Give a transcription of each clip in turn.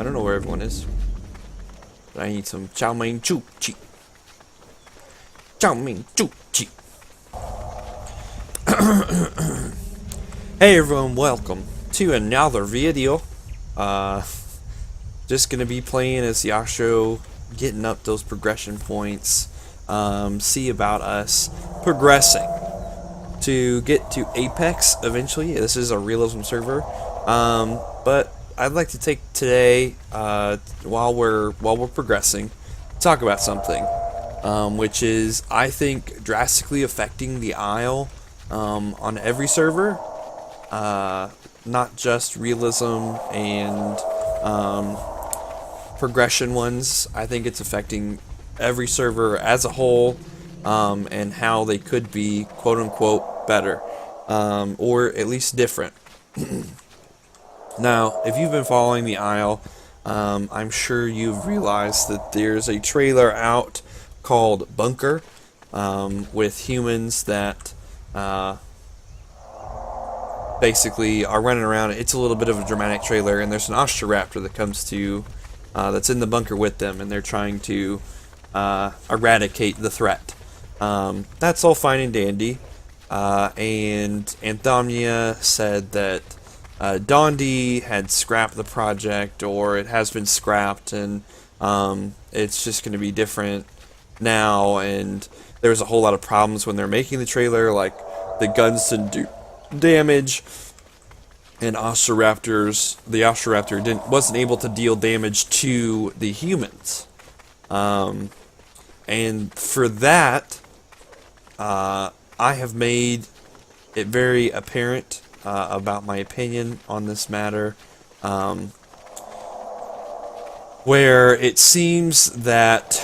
don't know where everyone is. But I need some chow mein chu chi. Chow mein chu chi. Hey everyone, welcome to another video. Just gonna be playing as Yasho, getting up those progression points. See about us progressing to get to Apex eventually. This is a realism server, but I'd like to take today, while we're progressing, talk about something, which is I think drastically affecting the Isle on every server, not just realism and progression ones. I think it's affecting every server as a whole, and how they could be quote-unquote better, or at least different. Now, if you've been following the Isle, I'm sure you've realized that there's a trailer out called Bunker, with humans that basically are running around. It's a little bit of a dramatic trailer, and there's an Ostroraptor that comes to that's in the bunker with them, and they're trying to eradicate the threat. That's all fine and dandy, and Anthomnia said that Dondi had scrapped the project, or it has been scrapped, and it's just going to be different now. And there was a whole lot of problems when they're making the trailer, like the guns didn't do damage, and the Ostroraptor wasn't able to deal damage to the humans. And for that, I have made it very apparent about my opinion on this matter, where it seems that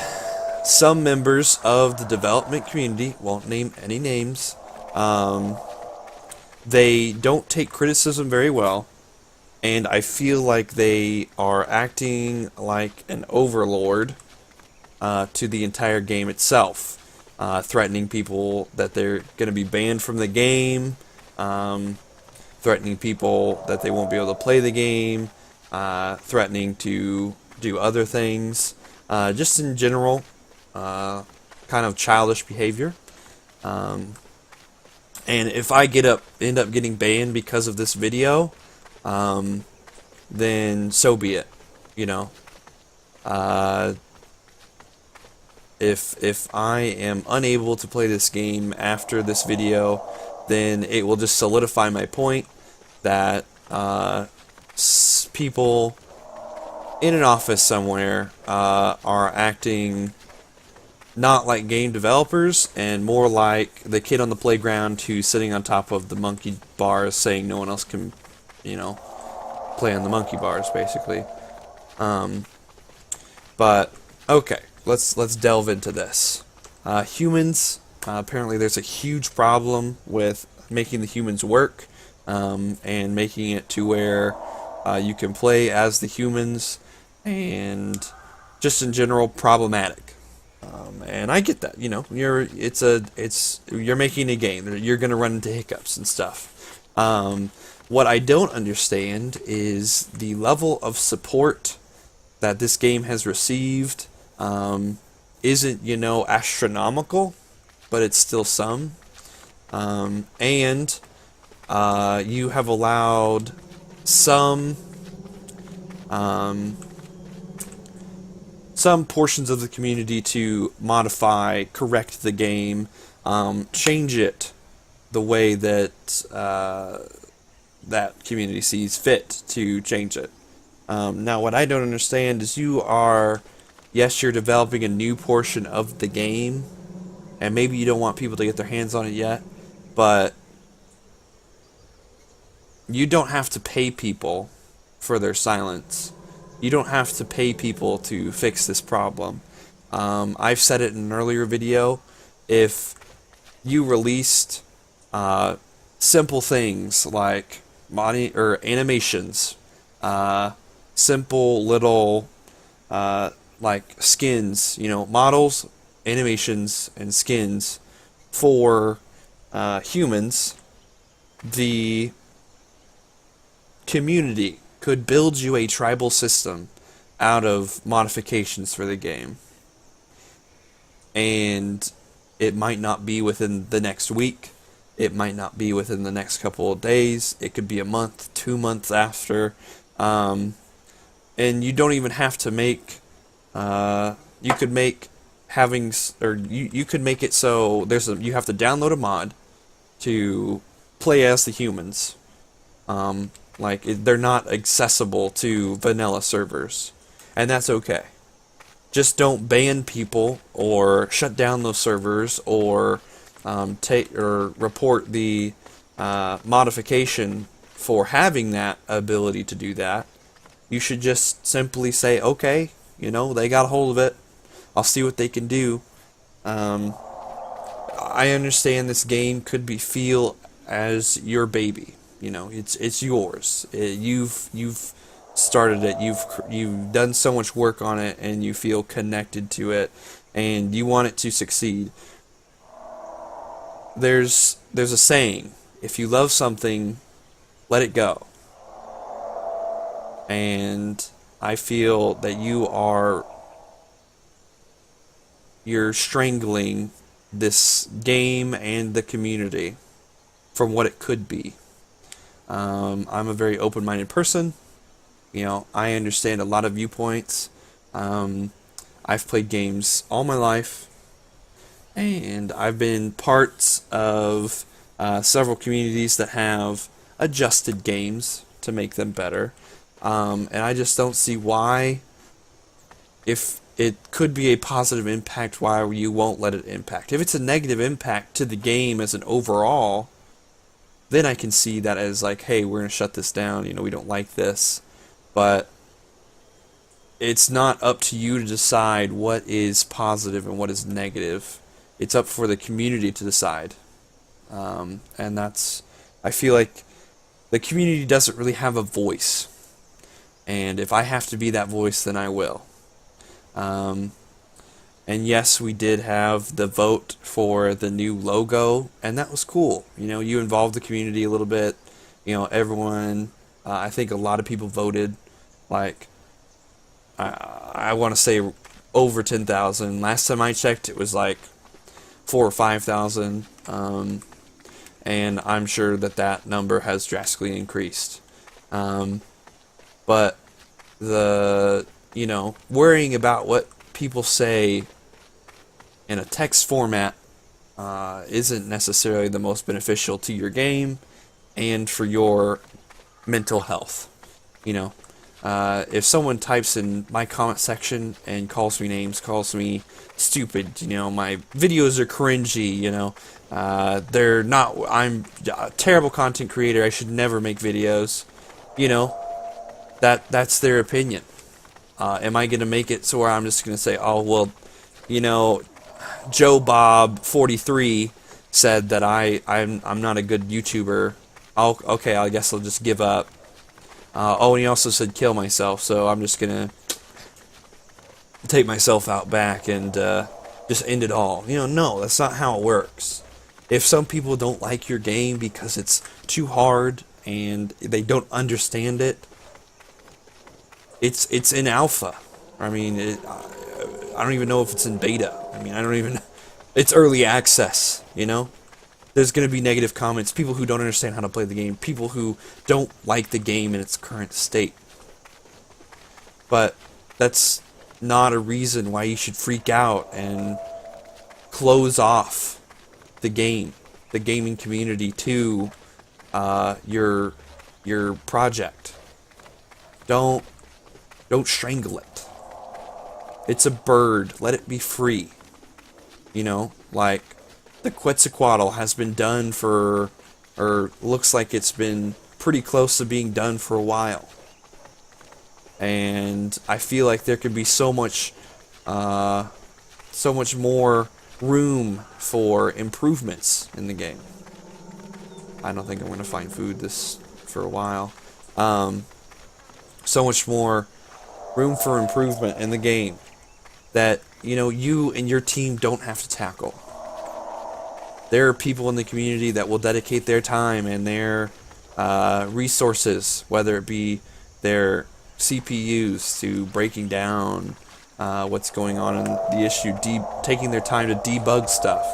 some members of the development community, won't name any names, they don't take criticism very well, and I feel like they are acting like an overlord to the entire game itself, threatening people that they're going to be banned from the game, threatening people that they won't be able to play the game, threatening to do other things, just in general, kind of childish behavior. And if I end up getting banned because of this video, then so be it. You know, if I am unable to play this game after this video, then it will just solidify my point that people in an office somewhere are acting not like game developers, and more like the kid on the playground who's sitting on top of the monkey bars saying no one else can, play on the monkey bars, basically. But okay, let's delve into this. Humans, apparently there's a huge problem with making the humans work, and making it to where you can play as the humans, and just in general problematic. And I get that, you're making a game. You're gonna run into hiccups and stuff. What I don't understand is the level of support that this game has received. Isn't, astronomical, but it's still some. And you have allowed some portions of the community to modify, correct the game, change it the way that that community sees fit to change it. Now, what I don't understand is you're developing a new portion of the game, and maybe you don't want people to get their hands on it yet, but you don't have to pay people for their silence. You don't have to pay people to fix this problem. I've said it in an earlier video. If you released simple things like animations, simple little like skins, models, animations, and skins for humans, the community could build you a tribal system out of modifications for the game. And it might not be within the next week. It might not be within the next couple of days. It could be a month, 2 months after. And you don't even have to make. You could make you could make it so you have to download a mod to play as the humans. They're not accessible to vanilla servers, and that's okay. Just don't ban people or shut down those servers or take or report the modification for having that ability to do that. You should just simply say, okay, they got a hold of it. I'll see what they can do. I understand this game could feel as your baby. It's yours. You've started it. You've done so much work on it, and you feel connected to it, and you want it to succeed. There's a saying: if you love something, let it go. And I feel that you're strangling this game and the community from what it could be. I'm a very open-minded person. I understand a lot of viewpoints. I've played games all my life, and I've been parts of several communities that have adjusted games to make them better. And I just don't see why, if it could be a positive impact, why you won't let it impact. If it's a negative impact to the game as an overall, then I can see that as like, hey, we're going to shut this down, we don't like this. But it's not up to you to decide what is positive and what is negative. It's up for the community to decide. And I feel like the community doesn't really have a voice. And if I have to be that voice, then I will. And yes, we did have the vote for the new logo, and that was cool. You involved the community a little bit. Everyone, I think a lot of people voted. I want to say over 10,000. Last time I checked, it was like 4,000 or 5,000. And I'm sure that number has drastically increased. But worrying about what people say in a text format isn't necessarily the most beneficial to your game and for your mental health. If someone types in my comment section and calls me names, calls me stupid, my videos are cringy, they're not, I'm a terrible content creator, I should never make videos, that's their opinion. Am I going to make it so where I'm just going to say, oh, well, Joe Bob 43 said that I'm not a good YouTuber. Okay, I guess I'll just give up. And he also said kill myself, so I'm just going to take myself out back and just end it all. No, that's not how it works. If some people don't like your game because it's too hard and they don't understand it, it's in alpha. I mean, I don't even know if it's in beta. It's early access, There's going to be negative comments, people who don't understand how to play the game, people who don't like the game in its current state. But that's not a reason why you should freak out and close off the gaming community to your project. Don't strangle it. It's a bird. Let it be free. The Quetzalcoatl has been done for, or looks like it's been pretty close to being done for a while. And I feel like there could be so much more room for improvements in the game. I don't think I'm going to find food for a while. So much more room for improvement in the game that you and your team don't have to tackle. There are people in the community that will dedicate their time and their resources, whether it be their CPUs to breaking down what's going on in the issue, taking their time to debug stuff,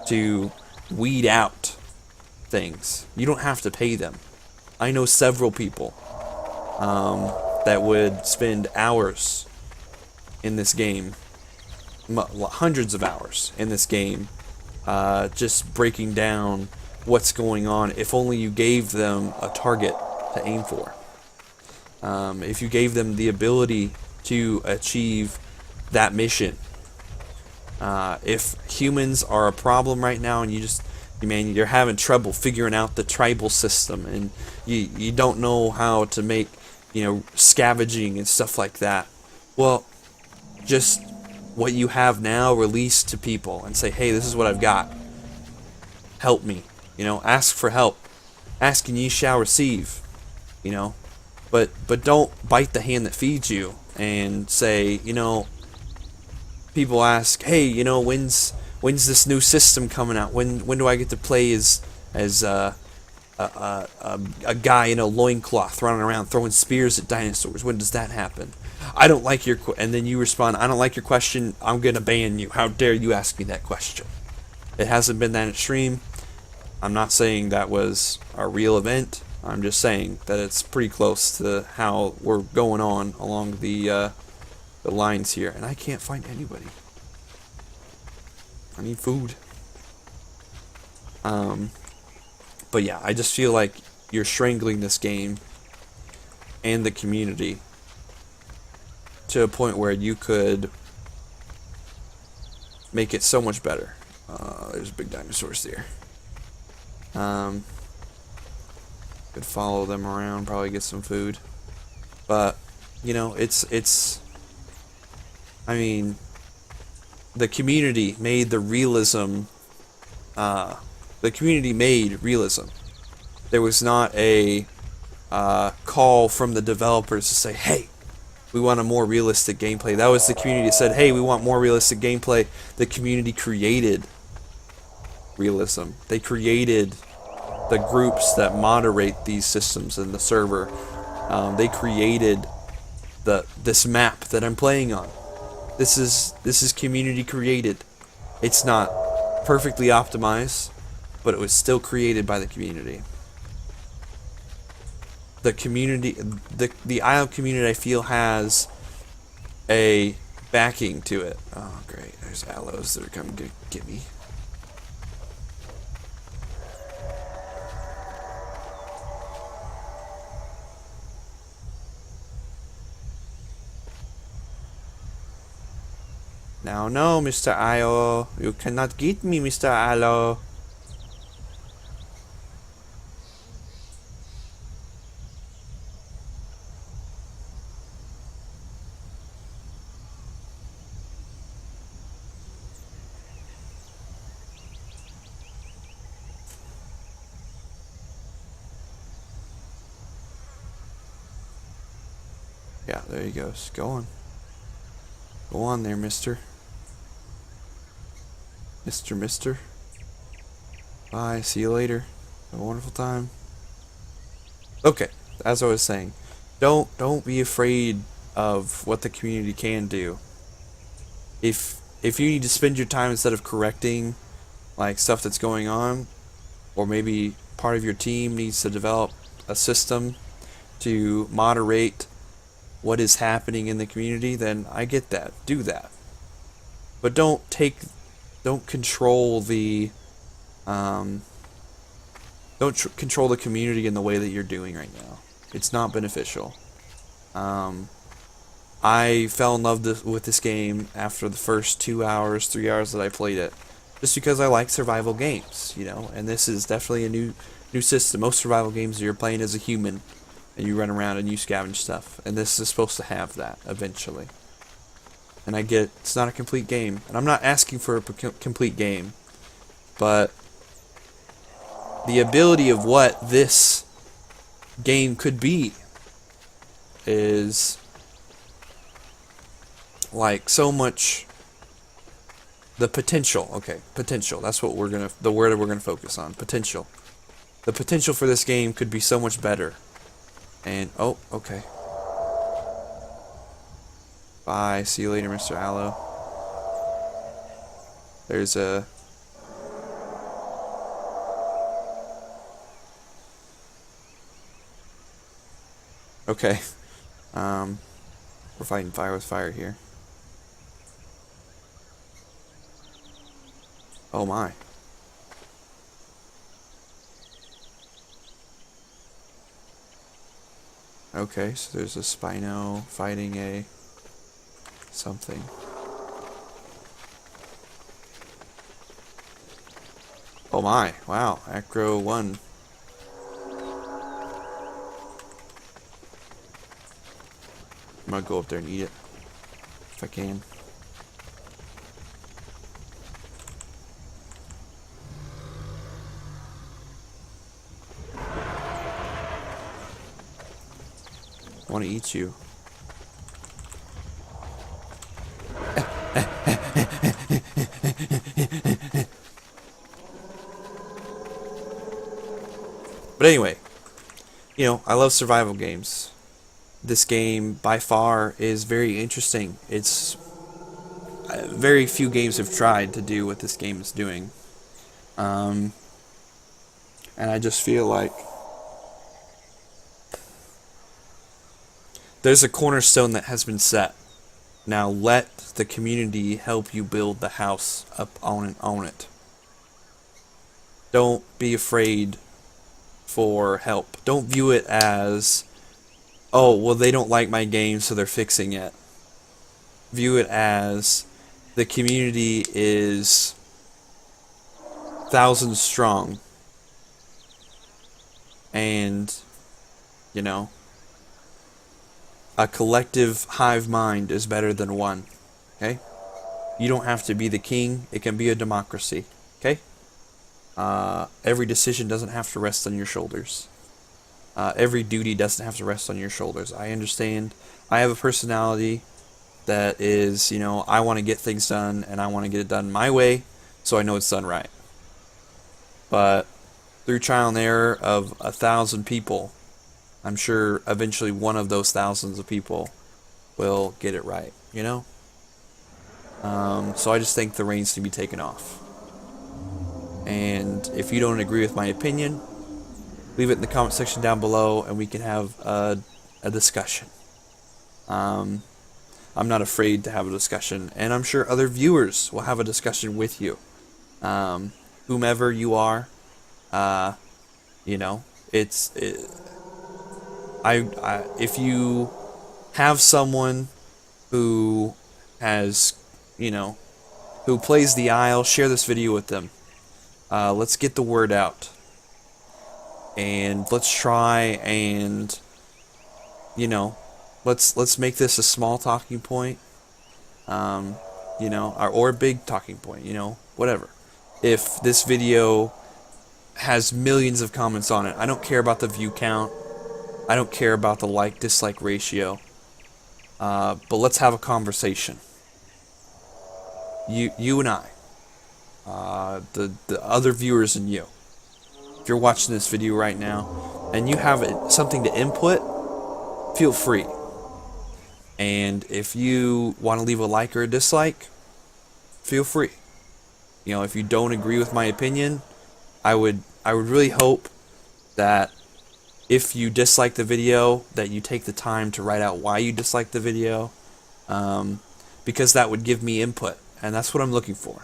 to weed out things. You don't have to pay them. I know several people that would spend hours in this game, hundreds of hours in this game, just breaking down what's going on if only you gave them a target to aim for. If you gave them the ability to achieve that mission. If humans are a problem right now and you're having trouble figuring out the tribal system and you don't know how to make, scavenging and stuff like that, well, just what you have now release to people and say, hey, this is what I've got. Help me. Ask for help. Ask and ye shall receive. But don't bite the hand that feeds you and say, people ask, hey, when's this new system coming out? When do I get to play as a guy in a loincloth running around throwing spears at dinosaurs? When does that happen? I don't like your and then you respond, I don't like your question, I'm gonna ban you. How dare you ask me that question? It hasn't been that extreme. I'm not saying that was a real event. I'm just saying that it's pretty close to how we're going on along the lines here, and I can't find anybody. I need food. But yeah, I just feel like you're strangling this game and the community to a point where you could make it so much better. There's big dinosaurs there. Could follow them around, probably get some food. But, the community made the realism, the community made realism. There was not a call from the developers to say, hey, we want a more realistic gameplay. That was the community that said, hey, we want more realistic gameplay. The community created realism. They created the groups that moderate these systems in the server. They created this map that I'm playing on. This is community created. It's not perfectly optimized, but it was still created by the community. The community, the Isle community, I feel, has a backing to it. Oh, great. There's aloes that are coming to get me. Now, no, Mr. Io. You cannot get me, Mr. Alo. Yeah, there he goes. Go on. Go on there, mister. Mister. Bye. See you later. Have a wonderful time. Okay, as I was saying, don't be afraid of what the community can do. If you need to spend your time instead of correcting like stuff that's going on, or maybe part of your team needs to develop a system to moderate what is happening in the community, then I get that. Do that. But don't control the control the community in the way that you're doing right now. It's not beneficial. I fell in love with this game after the first 2 hours, 3 hours that I played it, just because I like survival games, and this is definitely a new system. Most survival games, you're playing as a human and you run around and you scavenge stuff, and this is supposed to have that eventually. And I get it's not a complete game, and I'm not asking for a complete game, but the ability of what this game could be is like so much. The potential, okay, potential. That's what the word we're gonna focus on. Potential. The potential for this game could be so much better. And oh, okay. Bye. See you later, Mr. Aloe. There's a... Okay. We're fighting fire with fire here. Oh my. Okay, so there's a Spino fighting a something. Oh my, wow, Acro won. I'm gonna go up there and eat it, if I can. I want to eat you. But anyway, you know, I love survival games. This game, by far, is very interesting. It's very few games have tried to do what this game is doing. And I just feel like there's a cornerstone that has been set. Now let the community help you build the house up on it. Don't be afraid for help. Don't view it as, oh, well, they don't like my game, so they're fixing it. View it as the community is thousands strong. And, you know, a collective hive mind is better than one. Okay? You don't have to be the king. It can be a democracy. Okay? Every decision doesn't have to rest on your shoulders. Every duty doesn't have to rest on your shoulders. I understand. I have a personality that is, you know, I want to get things done, and I want to get it done my way, so I know it's done right. But through trial and error of 1,000 people, I'm sure eventually one of those thousands of people will get it right, you know? So I just think the reins to be taken off. And if you don't agree with my opinion, leave it in the comment section down below and we can have a discussion. I'm not afraid to have a discussion, and I'm sure other viewers will have a discussion with you. Whomever you are, you know, if you have someone who has, you know, who plays the Isle, share this video with them. Let's get the word out. And let's try and, you know, let's make this a small talking point. You know, or a big talking point, you know, whatever. If this video has millions of comments on it, I don't care about the view count. I don't care about the like-dislike ratio. But let's have a conversation. You and I. The other viewers and you. If you're watching this video right now and you have something to input, feel free. And if you want to leave a like or a dislike, feel free. You know, if you don't agree with my opinion, I would really hope that if you dislike the video, that you take the time to write out why you dislike the video, because that would give me input, and that's what I'm looking for.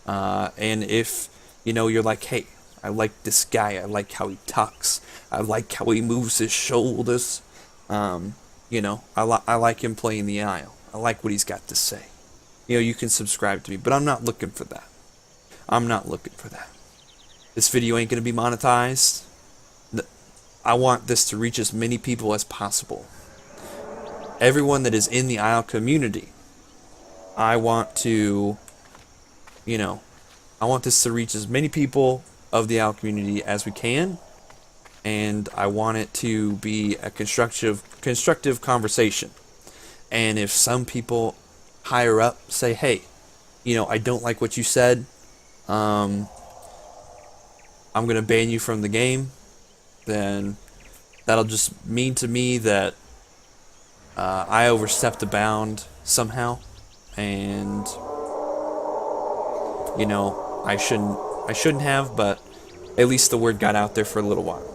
And if, you know, you're like, hey, I like this guy, I like how he talks, I like how he moves his shoulders, you know, I like him playing the Isle, I like what he's got to say. You know, you can subscribe to me, but I'm not looking for that. I'm not looking for that. This video ain't going to be monetized. I want this to reach as many people as possible. Everyone that is in the Isle community, I want to, you know, I want this to reach as many people of the Isle community as we can, and I want it to be a constructive conversation. And if some people higher up say, hey, you know, I don't like what you said, I'm going to ban you from the game, then that'll just mean to me that I overstepped a bound somehow, and I shouldn't have, but at least the word got out there for a little while.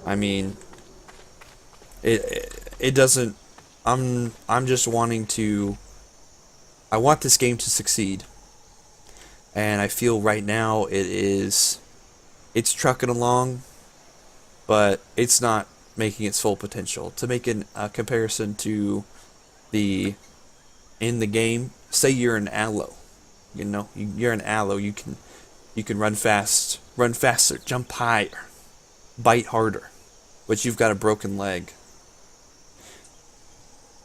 I mean, it doesn't. I'm just wanting to. I want this game to succeed, and I feel right now it's trucking along, but it's not making its full potential. To make a comparison to the in the game, say you're an aloe, you're an aloe. You can run fast, run faster, jump higher, bite harder, but you've got a broken leg.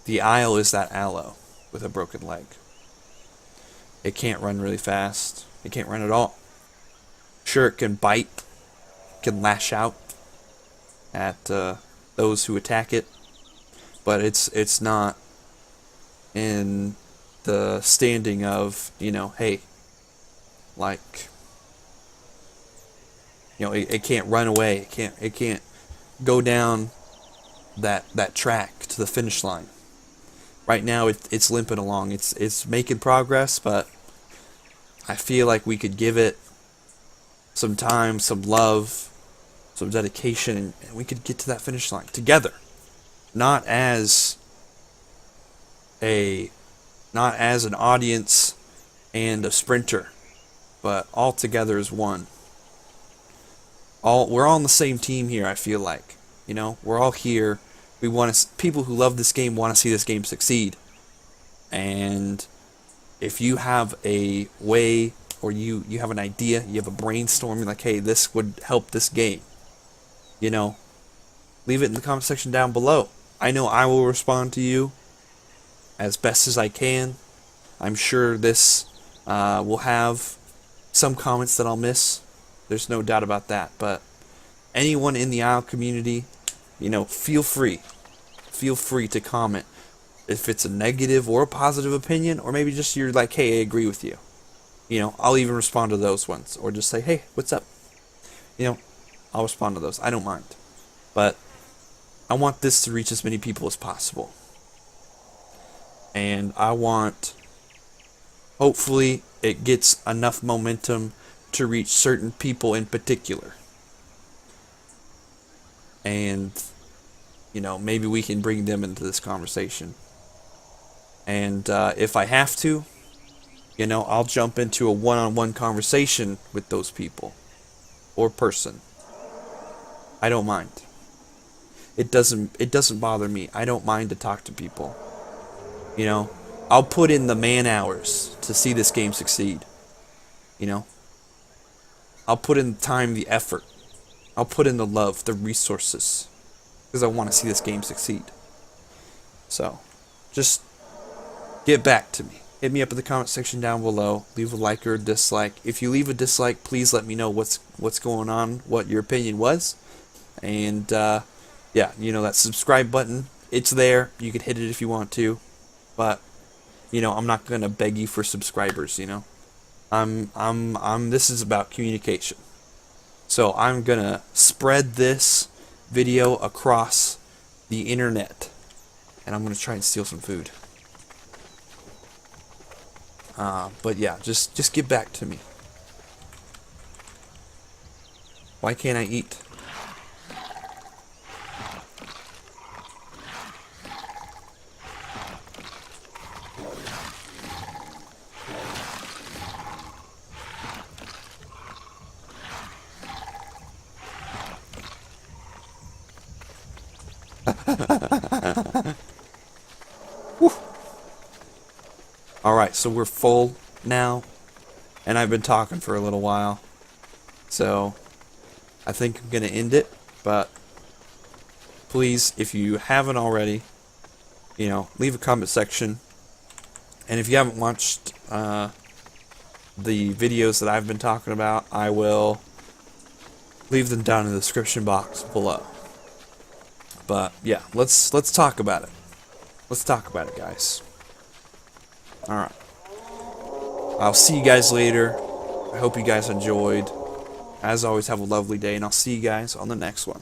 The Isle is that aloe with a broken leg. It can't run really fast. It can't run at all. Sure, it can bite, can lash out at those who attack it, but it's not in the standing of, hey, like, it can't run away. It can't go down that track to the finish line. Right now it's limping along. It's making progress, but I feel like we could give it some time, some love, some dedication, and we could get to that finish line together. Not as a not as an audience and a sprinter, but all together as one. We're all on the same team here, I feel like. We're all here. We want to people who love this game want to see this game succeed. And if you have a way, or you have an idea, you have a brainstorm, you're like, hey, this would help this game, leave it in the comment section down below. I know I will respond to you as best as I can. I'm sure this will have some comments that I'll miss. There's no doubt about that. But anyone in the Isle community, feel free. Feel free to comment if it's a negative or a positive opinion, or maybe just you're like, hey, I agree with you. I'll even respond to those ones, or just say, hey, what's up? I'll respond to those. I don't mind. But I want this to reach as many people as possible. And I want, hopefully, it gets enough momentum to reach certain people in particular. And, maybe we can bring them into this conversation. And if I have to, I'll jump into a one-on-one conversation with those people or person. I don't mind. It doesn't bother me. I don't mind to talk to people. I'll put in the man hours to see this game succeed. I'll put in the time, the effort. I'll put in the love, the resources, because I want to see this game succeed. So, just get back to me. Hit me up in the comment section down below. Leave a like or a dislike. If you leave a dislike, please let me know what's going on, what your opinion was. And yeah, that subscribe button, it's there. You can hit it if you want to, but I'm not gonna beg you for subscribers. This is about communication. So I'm gonna spread this video across the internet, and I'm gonna try and steal some food. But yeah, just get back to me. Why can't I eat? Alright, so we're full now, and I've been talking for a little while, so I think I'm going to end it, but please, if you haven't already, leave a comment section, and if you haven't watched the videos that I've been talking about, I will leave them down in the description box below. But yeah, let's talk about it. Let's talk about it, guys. Alright. I'll see you guys later. I hope you guys enjoyed. As always, have a lovely day, and I'll see you guys on the next one.